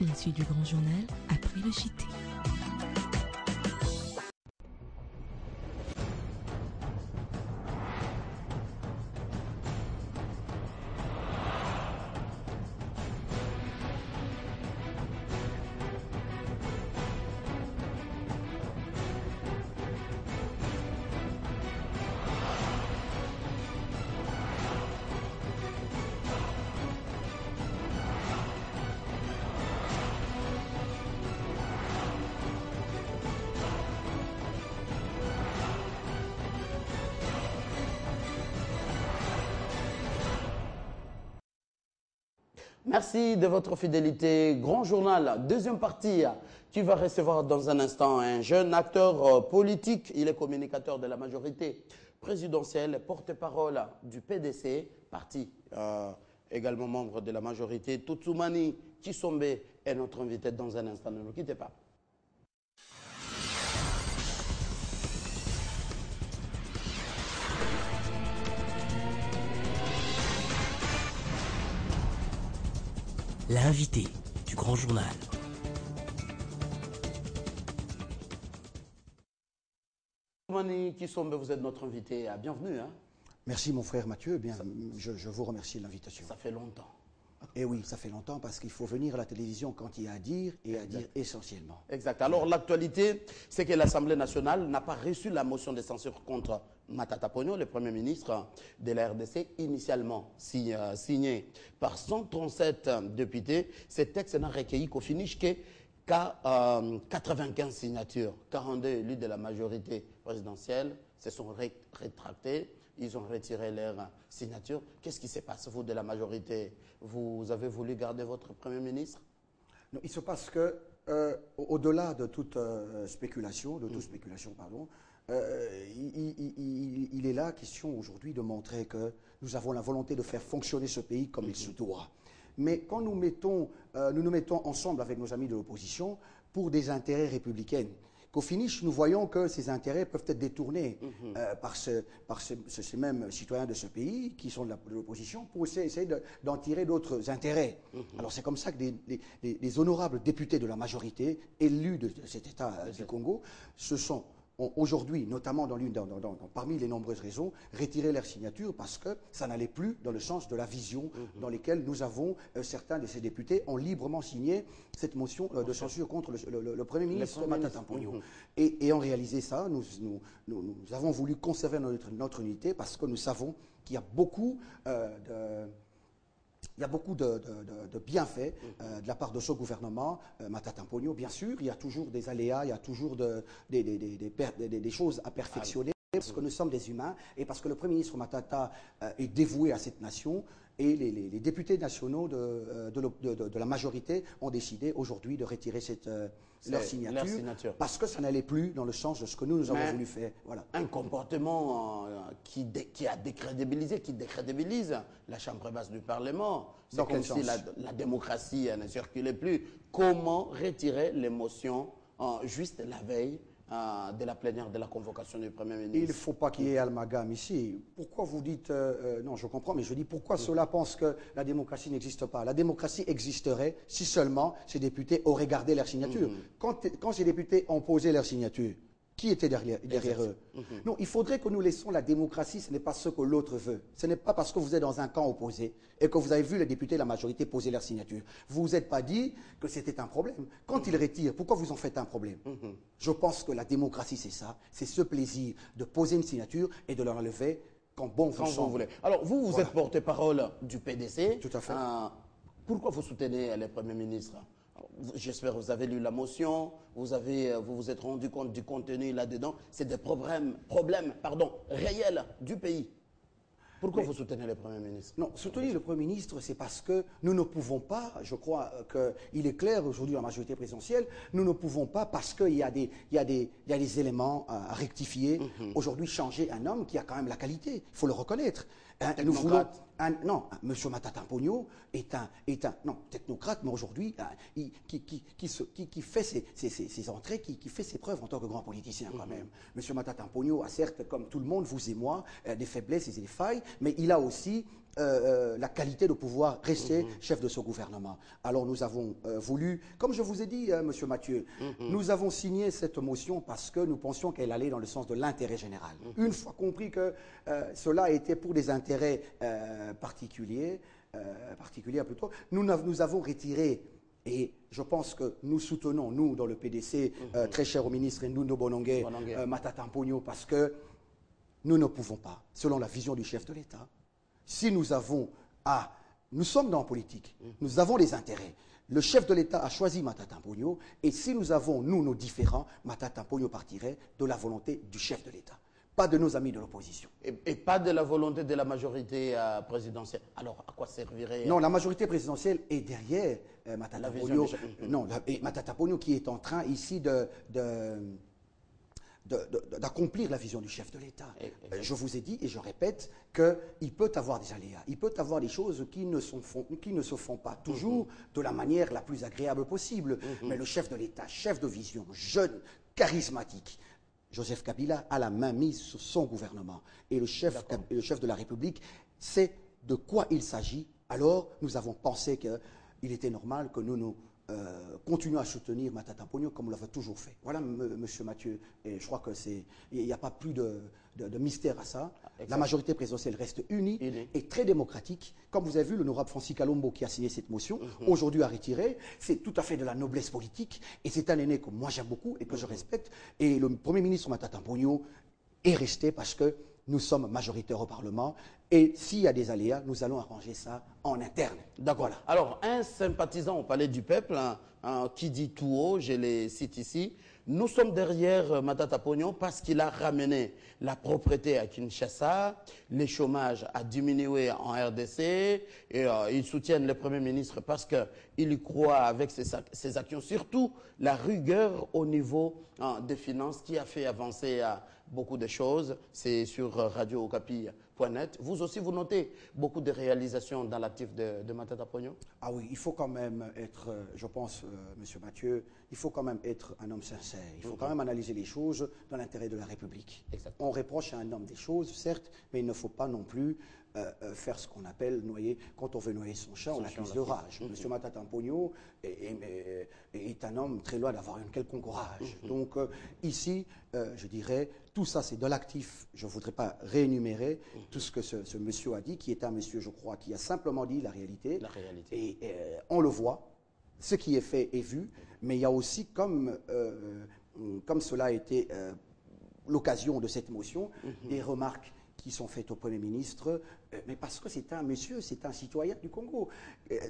la suite du grand journal après le JT. Merci de votre fidélité. Grand journal, deuxième partie. Tu vas recevoir dans un instant un jeune acteur politique. Il est communicateur de la majorité présidentielle, porte-parole du PDC, parti également membre de la majorité. Toutsoumani Kisombe est notre invité dans un instant. Ne nous quittez pas. L'invité du grand journal. Toutsoumani Kisombe, vous êtes notre invité. Bienvenue. Hein? Merci mon frère Mathieu. Bien, je vous remercie de l'invitation. Ça fait longtemps. Et oui, ça fait longtemps parce qu'il faut venir à la télévision quand il y a à dire et à dire essentiellement. Exact. Alors l'actualité, c'est que l'Assemblée nationale n'a pas reçu la motion de censure contre Matata Ponyo, le Premier ministre de la RDC, initialement signé par 137 députés. Ce texte n'a recueilli qu'au finish qu'à 95 signatures. 42 élus de la majorité présidentielle se sont rétractés. Ils ont retiré leur signature. Qu'est-ce qui se passe, vous, de la majorité? Vous avez voulu garder votre Premier ministre? Non, il se passe que, au-delà de toute spéculation, il est là question aujourd'hui de montrer que nous avons la volonté de faire fonctionner ce pays comme il se doit. Mais quand nous nous mettons ensemble avec nos amis de l'opposition pour des intérêts républicains, qu'au finish, nous voyons que ces intérêts peuvent être détournés par ces mêmes citoyens de ce pays qui sont de l'opposition pour essayer d'en tirer d'autres intérêts. Alors c'est comme ça que des honorables députés de la majorité, élus de cet État du Congo, ont aujourd'hui, notamment parmi les nombreuses raisons, retiré leur signature parce que ça n'allait plus dans le sens de la vision dans laquelle nous avons, certains de ces députés ont librement signé cette motion de censure contre le Premier ministre Matata Ponyo. Et en réalisé ça, nous avons voulu conserver notre unité parce que nous savons qu'il y a beaucoup de bienfaits de la part de ce gouvernement, Matata Ponyo, bien sûr. Il y a toujours des aléas, il y a toujours des choses à perfectionner. Parce que nous sommes des humains et parce que le Premier ministre Matata est dévoué à cette nation et les députés nationaux de la majorité ont décidé aujourd'hui de retirer leur signature parce que ça n'allait plus dans le sens de ce que nous avons voulu faire. Voilà. Un comportement qui décrédibilise la Chambre basse du Parlement. C'est comme si la démocratie ne circulait plus. Comment retirer l'émotion juste la veille de la plénière de la convocation du Premier ministre? Il ne faut pas qu'il y ait amalgame ici. Pourquoi vous dites... non, je comprends, mais je dis pourquoi ceux-là pensent que la démocratie n'existe pas? La démocratie existerait si seulement ces députés auraient gardé leur signature. Quand ces députés ont posé leur signature, qui était derrière eux? Non, il faudrait que nous laissions la démocratie, ce n'est pas ce que l'autre veut. Ce n'est pas parce que vous êtes dans un camp opposé et que vous avez vu les députés de la majorité poser leur signature. Vous vous êtes pas dit que c'était un problème. Quand ils retirent, pourquoi vous en faites un problème? Je pense que la démocratie, c'est ça. C'est ce plaisir de poser une signature et de l'enlever quand bon vous semble. Alors, vous êtes porte-parole du PDC. Tout à fait. Pourquoi vous soutenez les premiers ministres? J'espère que vous avez lu la motion, vous vous êtes rendu compte du contenu là-dedans. C'est des problèmes réels du pays. Pourquoi vous soutenez le Premier ministre? Non, soutenir le Premier ministre, c'est parce que nous ne pouvons pas, je crois qu'il est clair aujourd'hui dans la majorité présidentielle, nous ne pouvons pas, parce qu'il y a des éléments à rectifier, aujourd'hui changer un homme qui a quand même la qualité, il faut le reconnaître. Nous voulons non, M. Matata Ponyo est un technocrate, mais aujourd'hui, qui fait ses entrées, qui fait ses preuves en tant que grand politicien quand même. M. Matata Ponyo a certes, comme tout le monde, vous et moi, des faiblesses et des failles, mais il a aussi la qualité de pouvoir rester chef de ce gouvernement. Alors nous avons voulu, comme je vous ai dit, M. Mathieu, nous avons signé cette motion parce que nous pensions qu'elle allait dans le sens de l'intérêt général. Une fois compris que cela était pour des intérêts particuliers plutôt, nous avons retiré. Et je pense que nous soutenons, nous, dans le PDC, très cher au ministre Ndoundo Bonongué, Matata Ponyo, parce que nous ne pouvons pas, selon la vision du chef de l'État, si nous avons nous sommes dans la politique, nous avons des intérêts. Le chef de l'État a choisi Matata Ponyo, et si nous avons, nous, nos différends, Matata Ponyo partirait de la volonté du chef de l'État, pas de nos amis de l'opposition. Et pas de la volonté de la majorité présidentielle. Alors, à quoi servirait... Non, la majorité présidentielle est derrière Matata Ponyo. Non, Matata Ponyo qui est en train ici d'accomplir la vision du chef de l'État. Je vous ai dit et je répète qu'il peut avoir des aléas, il peut avoir des choses qui ne se font pas toujours de la manière la plus agréable possible. Mais le chef de l'État, chef de vision, jeune, charismatique, Joseph Kabila a la main mise sur son gouvernement. Et le chef de la République sait de quoi il s'agit. Alors, nous avons pensé qu'il était normal que nous continuons à soutenir Matata Ponyo comme on l'avait toujours fait. Voilà, Monsieur Mathieu, et je crois qu'il n'y a pas plus de mystère à ça. La majorité présidentielle reste unie et très démocratique. Comme vous avez vu, l'honorable Francis Kalombo qui a signé cette motion, aujourd'hui a retiré. C'est tout à fait de la noblesse politique et c'est un aîné que moi j'aime beaucoup et que je respecte. Et le Premier ministre Matata Ponyo est resté parce que nous sommes majoritaires au Parlement et s'il y a des aléas, nous allons arranger ça en interne. D'accord. Voilà. Alors, un sympathisant au Palais du Peuple, qui dit tout haut, je les cite ici, nous sommes derrière Matata Ponyo parce qu'il a ramené la propreté à Kinshasa, le chômage a diminué en RDC, et ils soutiennent le Premier ministre parce qu'il y croit avec ses actions, surtout la rigueur au niveau des finances qui a fait avancer beaucoup de choses. C'est sur Radio Okapi.net. Vous aussi, vous notez beaucoup de réalisations dans l'actif de Matata Ponyo? Ah oui, il faut quand même être, je pense, Monsieur Mathieu, il faut quand même être un homme sincère. Il faut quand même analyser les choses dans l'intérêt de la République. Exactement. On reproche à un homme des choses, certes, mais il ne faut pas non plus faire ce qu'on appelle noyer. Quand on veut noyer son chat, on l'accuse de rage. Monsieur Matata Ponyo est un homme très loin d'avoir une quelconque rage. Donc ici, je dirais, tout ça c'est de l'actif. Je ne voudrais pas réénumérer tout ce que ce monsieur a dit, qui est un monsieur, je crois, qui a simplement dit la réalité. La réalité. Et on le voit, ce qui est fait est vu, mais il y a aussi, comme cela a été l'occasion de cette motion, des remarques qui sont faites au Premier ministre, mais parce que c'est un monsieur, c'est un citoyen du Congo.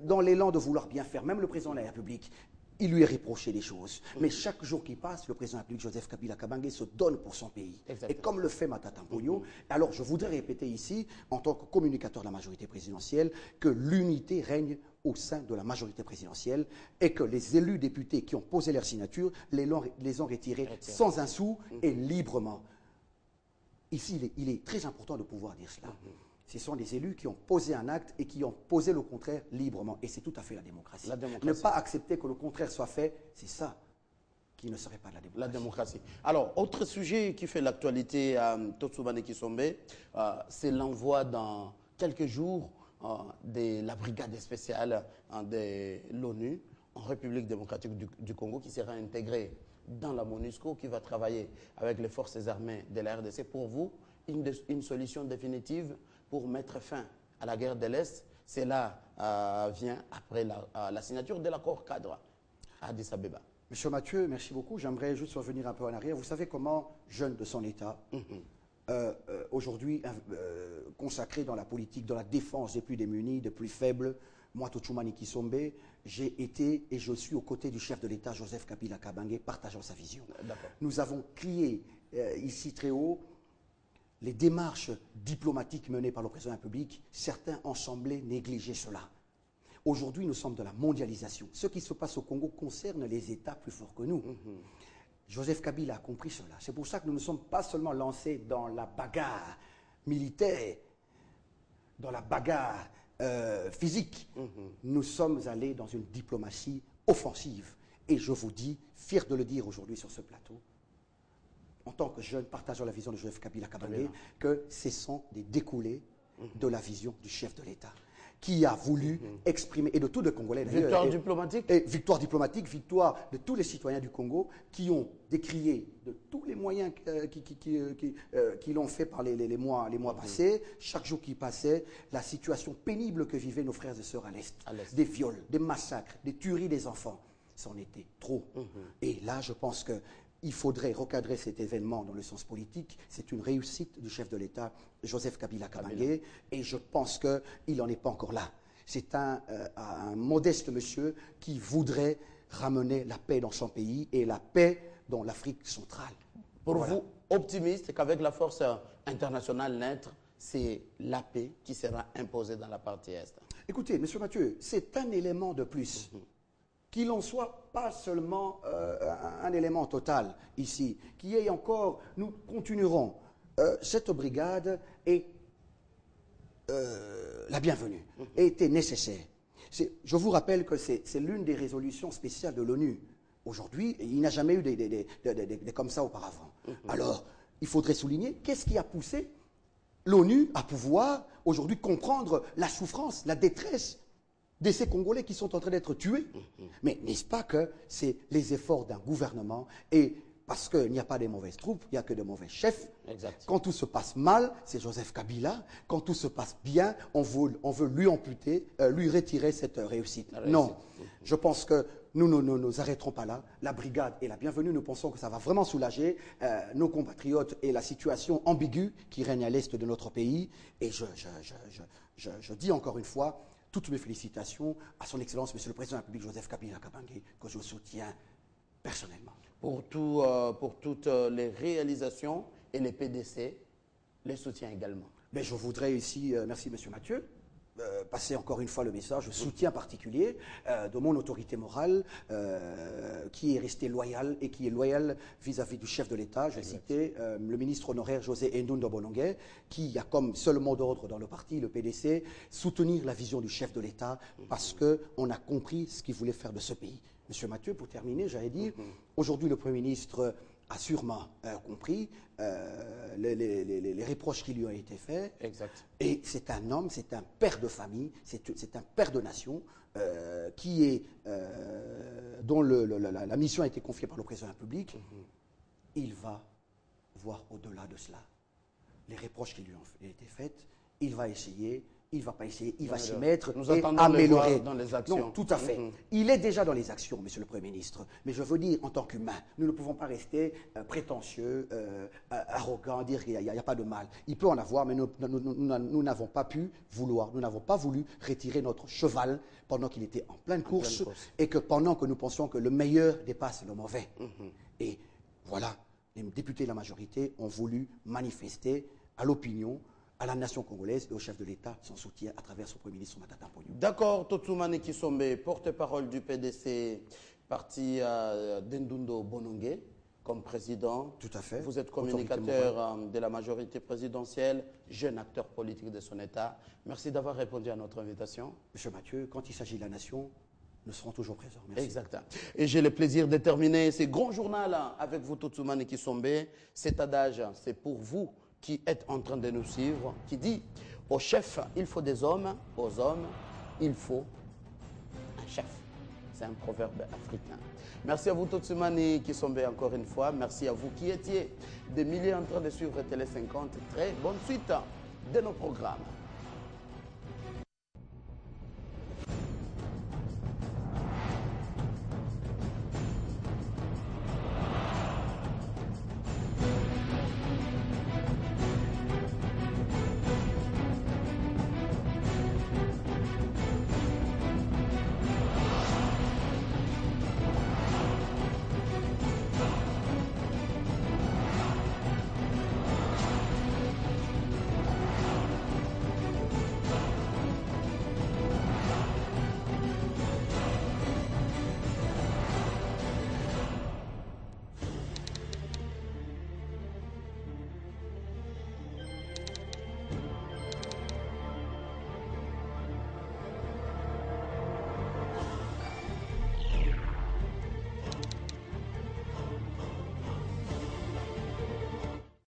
Dans l'élan de vouloir bien faire, même le président de la République, il lui est reproché des choses. Mais chaque jour qui passe, le président de la République, Joseph Kabila Kabange, se donne pour son pays. Exactement. Et comme le fait Matata Ponyo, alors je voudrais répéter ici, en tant que communicateur de la majorité présidentielle, que l'unité règne au sein de la majorité présidentielle et que les élus députés qui ont posé leur signature les ont retirés sans un sou et librement. Ici, il est très important de pouvoir dire cela. Ce sont des élus qui ont posé un acte et qui ont posé le contraire librement. Et c'est tout à fait la démocratie. Ne pas accepter que le contraire soit fait, c'est ça qui ne serait pas de la démocratie. La démocratie. Alors, autre sujet qui fait l'actualité à Totsubane Kisombe, c'est l'envoi dans quelques jours de la brigade spéciale de l'ONU en République démocratique du Congo qui sera intégrée dans la MONUSCO, qui va travailler avec les forces armées de la RDC. Pour vous, une solution définitive pour mettre fin à la guerre de l'Est, cela vient après la signature de l'accord cadre à Addis Abeba. Monsieur Mathieu, merci beaucoup. J'aimerais juste revenir un peu en arrière. Vous savez comment, jeune de son État, aujourd'hui consacré dans la politique, dans la défense des plus démunis, des plus faibles, moi, Totsumani Kisombe, j'ai été et je suis aux côtés du chef de l'État, Joseph Kabila Kabange, partageant sa vision. Nous avons crié ici très haut les démarches diplomatiques menées par le président de la République. Certains ont semblé négliger cela. Aujourd'hui, nous sommes dans la mondialisation. Ce qui se passe au Congo concerne les États plus forts que nous. Joseph Kabila a compris cela. C'est pour ça que nous ne sommes pas seulement lancés dans la bagarre militaire. dans la bagarre physique. Nous sommes allés dans une diplomatie offensive. Et je vous dis, fier de le dire aujourd'hui sur ce plateau, en tant que jeune partageant la vision de Joseph Kabila Kabange, que ce sont des découlés de la vision du chef de l'État, qui a voulu exprimer, et de tous les Congolais d'ailleurs. Victoire diplomatique. Et victoire diplomatique, victoire de tous les citoyens du Congo qui ont décrié de tous les moyens qui l'ont fait par les mois passés, chaque jour qui passait, la situation pénible que vivaient nos frères et sœurs à l'Est. Des viols, des massacres, des tueries des enfants. C'en était trop. Et là, je pense qu'il faudrait recadrer cet événement dans le sens politique. C'est une réussite du chef de l'État, Joseph Kabila Kabange, et je pense qu'il n'en est pas encore là. C'est un modeste monsieur qui voudrait ramener la paix dans son pays et la paix dans l'Afrique centrale. Pour vous, optimiste qu'avec la force internationale naître, c'est la paix qui sera imposée dans la partie Est? Écoutez, monsieur Mathieu, c'est un élément de plus. Qu'il en soit pas seulement un élément total ici, qu'il y ait encore, nous continuerons. Cette brigade est la bienvenue, était nécessaire. Je vous rappelle que c'est l'une des résolutions spéciales de l'ONU. Aujourd'hui, il n'y a jamais eu des comme ça auparavant. Alors, il faudrait souligner qu'est-ce qui a poussé l'ONU à pouvoir aujourd'hui comprendre la souffrance, la détresse de ces Congolais qui sont en train d'être tués. Mais n'est-ce pas que c'est les efforts d'un gouvernement, et parce qu'il n'y a pas de mauvaises troupes, il n'y a que de mauvais chefs. Exact. Quand tout se passe mal, c'est Joseph Kabila. Quand tout se passe bien, on veut lui amputer, lui retirer cette réussite. Non, je pense que nous nous arrêterons pas là. La brigade est la bienvenue. Nous pensons que ça va vraiment soulager nos compatriotes et la situation ambiguë qui règne à l'est de notre pays. Et je dis encore une fois, toutes mes félicitations à son Excellence, Monsieur le Président de la République, Joseph Kabila Kabange, que je soutiens personnellement. Pour toutes les réalisations et les PDC, les soutiens également. Mais je voudrais ici, merci Monsieur Mathieu, passer encore une fois le message, soutien particulier de mon autorité morale qui est restée loyale et qui est loyale vis-à-vis du chef de l'État. Je vais citer le ministre honoraire José Ndundo Bonongue, qui a comme seul mot d'ordre dans le parti, le PDC, soutenir la vision du chef de l'État parce qu'on a compris ce qu'il voulait faire de ce pays. Monsieur Mathieu, pour terminer, j'allais dire, aujourd'hui le Premier ministre a sûrement compris les reproches qui lui ont été faits. Exact. Et c'est un homme, c'est un père de famille, c'est un père de nation dont la mission a été confiée par le président de la République. Il va voir au-delà de cela. Les reproches qui lui ont été faits, il va essayer. Il ne va pas essayer, il va s'y mettre et améliorer. Dans les actions. Non, tout à fait. Il est déjà dans les actions, Monsieur le Premier ministre. Mais je veux dire, en tant qu'humain, nous ne pouvons pas rester prétentieux, arrogants, dire qu'il n'y a pas de mal. Il peut en avoir, mais nous n'avons pas pu vouloir, nous n'avons pas voulu retirer notre cheval pendant qu'il était en pleine course, et que pendant que nous pensions que le meilleur dépasse le mauvais. Et voilà, les députés de la majorité ont voulu manifester à l'opinion, à la nation congolaise et au chef de l'État son soutien à travers son Premier ministre Matata Ponyo. D'accord, Totsumane Kisombe, porte-parole du PDC, parti d'Ndundo Bonongue, comme président. Tout à fait. Vous êtes communicateur de la majorité présidentielle, jeune acteur politique de son État. Merci d'avoir répondu à notre invitation. Monsieur Mathieu, quand il s'agit de la nation, nous serons toujours présents. Merci. Exact. Et j'ai le plaisir de terminer ce grand journal avec vous, Totsumane Kisombe. Cet adage, c'est pour vous qui êtes en train de nous suivre, qui dit aux chefs, il faut des hommes, aux hommes, il faut un chef. C'est un proverbe africain. Merci à vous, Totsumane Kisombe, encore une fois. Merci à vous qui étiez des milliers en train de suivre Télé 50. Très bonne suite de nos programmes.